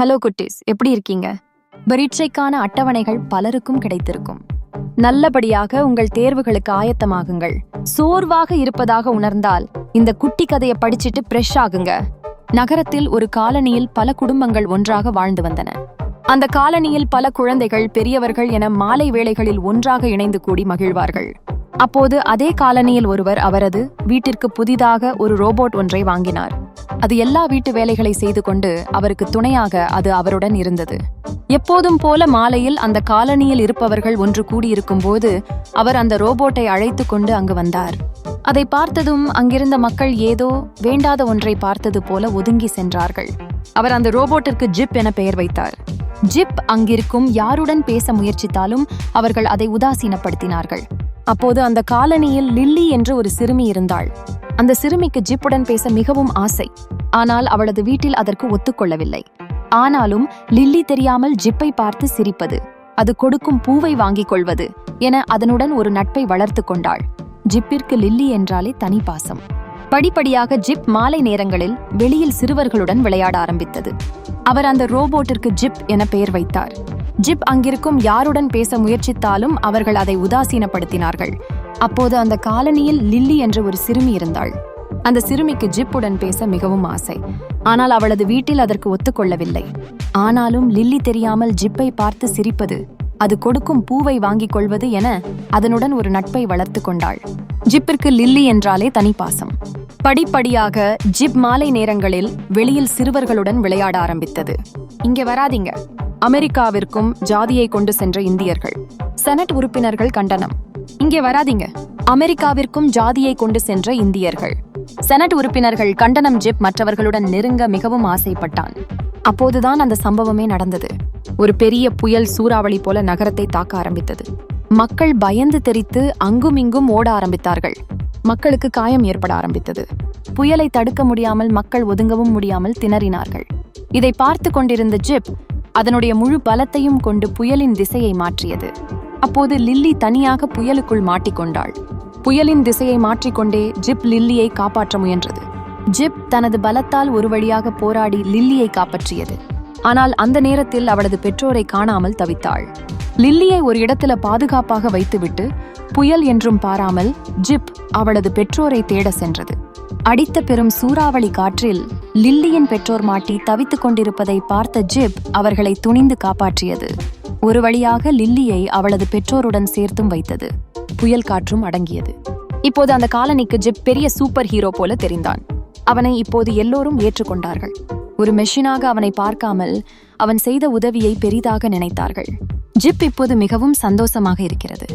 Hello குட்டீஸ், எப்படி இருக்கீங்க? பரீட்சைக்கான அட்டவணைகள் பலருக்கும் கிடைத்திருக்கும். நல்லபடியாக உங்கள் தேர்வுகளுக்கு ஆயத்தமாகுங்கள். சோர்வாக இருப்பதாக உணர்ந்தால் இந்த குட்டி கதையை படிச்சிட்டு ஃப்ரெஷ் ஆகுங்க. நகரத்தில் ஒரு காலனியில் பல குடும்பங்கள் ஒன்றாக வாழ்ந்து வந்தன. அந்த காலனியில் பல குழந்தைகள், பெரியவர்கள் என மாலை வேளைகளில் ஒன்றாக இணைந்து கூடி மகிழ்வார்கள். அப்போது அதே காலனியில் ஒருவர் அவரது வீட்டிற்கு புதிதாக ஒரு ரோபோட் ஒன்றை வாங்கினார். அது எல்லா வீட்டு வேலைகளை செய்து கொண்டு அவருக்கு துணையாக அது அவருடன் இருந்தது. எப்போதும் போல மாலையில் அந்த காலனியில் இருப்பவர்கள் ஒன்று கூடியிருக்கும் போது அவர் அந்த ரோபோட்டை அழைத்து கொண்டு அங்கு வந்தார். அதை பார்த்ததும் அங்கிருந்த மக்கள் ஏதோ வேண்டாத ஒன்றை பார்த்தது போல ஒதுங்கி சென்றார்கள். அவர் அந்த ரோபோட்டிற்கு ஜிப் என பெயர் வைத்தார். ஜிப் அங்கிருக்கும் யாருடன் பேச முயற்சித்தாலும் அவர்கள் அதை உதாசீனப்படுத்தினார்கள். அப்போது அந்த காலனியில் லில்லி என்று ஒரு சிறுமி இருந்தாள். அந்த சிறுமிக்கு ஜிப்புடன் பேச மிகவும் ஆசை. ஆனால் அவளது வீட்டில் அதற்கு ஒத்துக்கொள்ளவில்லை. ஆனாலும் லில்லி தெரியாமல் ஜிப்பை பார்த்து சிரிப்பது, அது கொடுக்கும் பூவை வாங்கிக் கொள்வது என அதனுடன் ஒரு நட்பை வளர்த்து கொண்டாள். ஜிப்பிற்கு லில்லி என்றாலே தனி பாசம். படிப்படியாக ஜிப் மாலை நேரங்களில் வெளியில் சிறுவர்களுடன் விளையாட ஆரம்பித்தது. அவர் அந்த ரோபோட்டிற்கு ஜிப் என பெயர் வைத்தார். ஜிப் அங்கிருக்கும் யாருடன் பேச முயற்சித்தாலும் அவர்கள் அதை உதாசீனப்படுத்தினார்கள். அப்போது அந்த காலனியில் லில்லி என்ற ஒரு சிறுமி இருந்தாள். அந்த சிறுமிக்கு ஜிப்புடன் பேச மிகவும் ஆசை. ஆனால் அவளது வீட்டில் அதற்கு ஒத்துக்கொள்ளவில்லை. ஆனாலும் லில்லி தெரியாமல் ஜிப்பை பார்த்து சிரிப்பது, அது கொடுக்கும் பூவை வாங்கிக் கொள்வது என அதனுடன் ஒரு நட்பை வளர்த்து கொண்டாள். ஜிப்பிற்கு லில்லி என்றாலே தனி பாசம். படிப்படியாக ஜிப் மாலை நேரங்களில் வெளியில் சிறுவர்களுடன் விளையாட ஆரம்பித்தது. இங்கே வராதீங்க. அமெரிக்காவிற்கும் ஜாதியை கொண்டு சென்ற இந்தியர்கள். செனட் உறுப்பினர்கள் கண்டனம். இங்கே வராதீங்க. அமெரிக்காவிற்கும் ஜாதியை கொண்டு சென்ற இந்தியர்கள். செனட் உறுப்பினர்கள் கண்டனம். ஜிப் மற்றவர்களுடன் நெருங்க மிகவும் ஆசைப்பட்டான். அப்போதுதான் அந்த சம்பவமே நடந்தது. ஒரு பெரிய புயல் சூறாவளி போல நகரத்தை தாக்க ஆரம்பித்தது. மக்கள் பயந்து தெரித்து அங்குமிங்கும் ஓட ஆரம்பித்தார்கள். மக்களுக்கு காயம் ஏற்பட ஆரம்பித்தது. புயலை தடுக்க முடியாமல் மக்கள் ஒதுங்கவும் முடியாமல் திணறினார்கள். இதை பார்த்து கொண்டிருந்த ஜிப் அதனுடைய முழு பலத்தையும் கொண்டு புயலின் திசையை மாற்றியது. அப்போது லில்லி தனியாக புயலுக்குள் மாட்டிக்கொண்டாள். புயலின் திசையை மாற்றிக்கொண்டே ஜிப் லில்லியை காப்பாற்ற முயன்றது. ஜிப் தனது பலத்தால் ஒரு வழியாக போராடி லில்லியை காப்பாற்றியது. ஆனால் அந்த நேரத்தில் அவளது பெற்றோரை காணாமல் தவித்தாள். லில்லியை ஒரு இடத்துல பாதுகாப்பாக வைத்துவிட்டு புயல் என்றும் பாராமல் ஜிப் அவளது பெற்றோரை தேட சென்றது. அடித்த பெரும் சூறாவளி காற்றில் லில்லியின் பெற்றோர் மாட்டி தவித்துக் கொண்டிருப்பதை பார்த்த ஜிப் அவர்களை துணிந்து காப்பாற்றியது. ஒரு வழியாக லில்லியை அவளது பெற்றோருடன் சேர்த்தும் வைத்தது. புயல் காற்றும் அடங்கியது. இப்போது அந்த காலனிக்கு ஜிப் பெரிய சூப்பர் ஹீரோ போல தெரிந்தான். அவனை இப்போது எல்லோரும் ஏற்றுக்கொண்டார்கள். ஒரு மெஷினாக அவனை பார்க்காமல் அவன் செய்த உதவியை பெரிதாக நினைத்தார்கள். ஜிப் இப்போது மிகவும் சந்தோஷமாக இருக்கிறது.